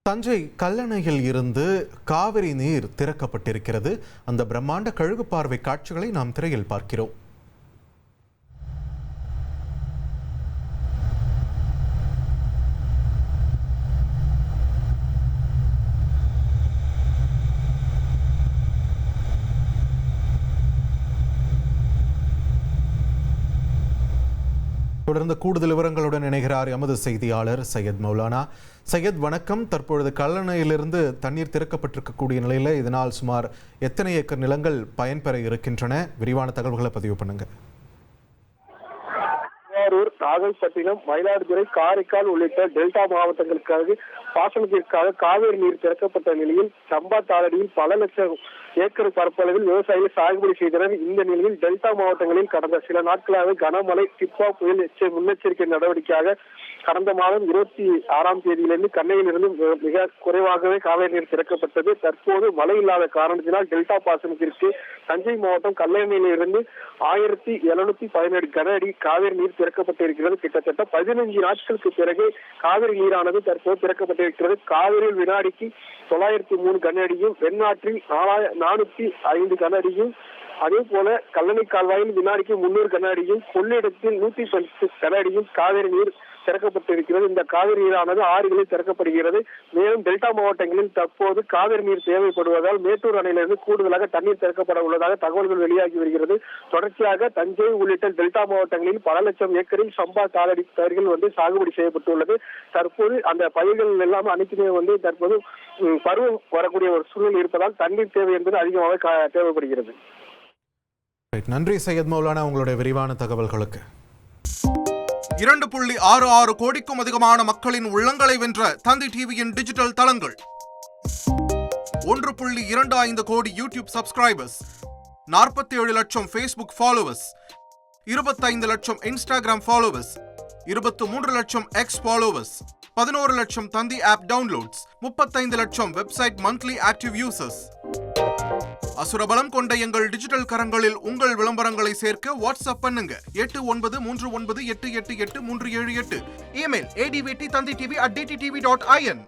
தஞ்சை கல்லணையில் இருந்து காவிரி நீர் திறக்கப்பட்டிருக்கிறது. அந்த பிரம்மாண்ட கழுகு பார்வை காட்சிகளை நாம் திரையில் பார்க்கிறோம். தொடர்ந்து கூடுதல் விவரங்களுடன் இணைகிறார் எமது செய்தியாளர் சையத் மௌலானா. சையத், வணக்கம். தற்பொழுது கல்லணையிலிருந்து தண்ணீர் திறக்கப்பட்டிருக்கக்கூடிய நிலையில் இதனால் சுமார் எத்தனை ஏக்கர் நிலங்கள் பயன்பெற இருக்கின்றன? விரிவான தகவல்களை பதிவு பண்ணுங்க. திருவாரூர், நாகப்பட்டினம், மயிலாடுதுறை, காரைக்கால் உள்ளிட்ட டெல்டா மாவட்டங்களுக்காக பாசனத்திற்காக காவிரி நீர் திறக்கப்பட்ட நிலையில் சம்பா தாளடியில் பல லட்சம் ஏக்கர் பரப்பளவில் விவசாயிகள் சாகுபடி செய்தனர். இந்த நிலையில் டெல்டா மாவட்டங்களில் கடந்த சில நாட்களாக கனமழை, டிப்பா புயல் முன்னெச்சரிக்கை நடவடிக்கையாக கடந்த மாதம் 26ஆம் தேதியிலிருந்து கண்ணையிலிருந்து மிக குறைவாகவே காவிரி நீர் திறக்கப்பட்டது. தற்போது மழை இல்லாத காரணத்தினால் டெல்டா பாசனத்திற்கு தஞ்சை மாவட்டம் கல்லணையிலிருந்து 1717 கன அடி காவிரி நீர் திறக்கப்பட்டிருக்கிறது. கிட்டத்தட்ட 15 நாட்களுக்கு பிறகு காவிரி நீரானது தற்போது திறக்கப்பட்டிருக்கிறது. காவிரியில் வினாடிக்கு 903 கன அடியும், வெண்ணாற்றில் 405 கன அடியும், அதே போல கல்லணை கால்வாயில் வினாடிக்கு 300 கன அடியும், கொள்ளிடத்தில் 110 கன அடியும் காவிரி நீர் திறக்கப்பட்டிருக்கிறது. இந்த காவிரி நீரானது ஆறுகளில் திறக்கப்படுகிறது. மேலும் டெல்டா மாவட்டங்களில் தற்போது காவிரி நீர் தேவைப்படுவதால் மேட்டூர் அணையிலிருந்து கூடுதலாக தண்ணீர் திறக்கப்பட உள்ளதாக தகவல்கள் வெளியாகி வருகிறது. தொடர்ச்சியாக தஞ்சை உள்ளிட்ட டெல்டா மாவட்டங்களில் பல லட்சம் ஏக்கரில் சம்பா தாளடி பயிர்கள் சாகுபடி செய்யப்பட்டுள்ளது. தற்போது அந்த பயிர்கள் எல்லாம் அனைத்துமே தற்போது பருவம் வரக்கூடிய ஒரு சூழல் இருப்பதால் தண்ணீர் தேவை என்பது அதிகமாக தேவைப்படுகிறது. நன்றி சையத் மௌலானா, உங்களுடைய விரிவான தகவல்களுக்கு. 2.66 கோடிக்கும் அதிகமான மக்களின் உள்ளங்களை வென்ற தந்தி டிவியின் டிஜிட்டல் தளங்கள், 1.25 கோடி யூடியூப் சப்ஸ்கிரைபர்ஸ், 47 லட்சம் ஃபேஸ்புக் ஃபாலோவர்ஸ், 25 லட்சம் இன்ஸ்டாகிராம் ஃபாலோவர்ஸ், 23 லட்சம் எக்ஸ் ஃபாலோவர்ஸ், 11 லட்சம் தந்தி ஆப் டவுன்லோட்ஸ், 35 லட்சம் வெப்சைட் மந்த்லி ஆக்டிவ் யூசர்ஸ். அசுரபலம் கொண்ட எங்கள் டிஜிட்டல் கரங்களில் உங்கள் விளம்பரங்களை சேர்க்க வாட்ஸ்அப் பண்ணுங்க 8939888378. Email advt@dttv.in.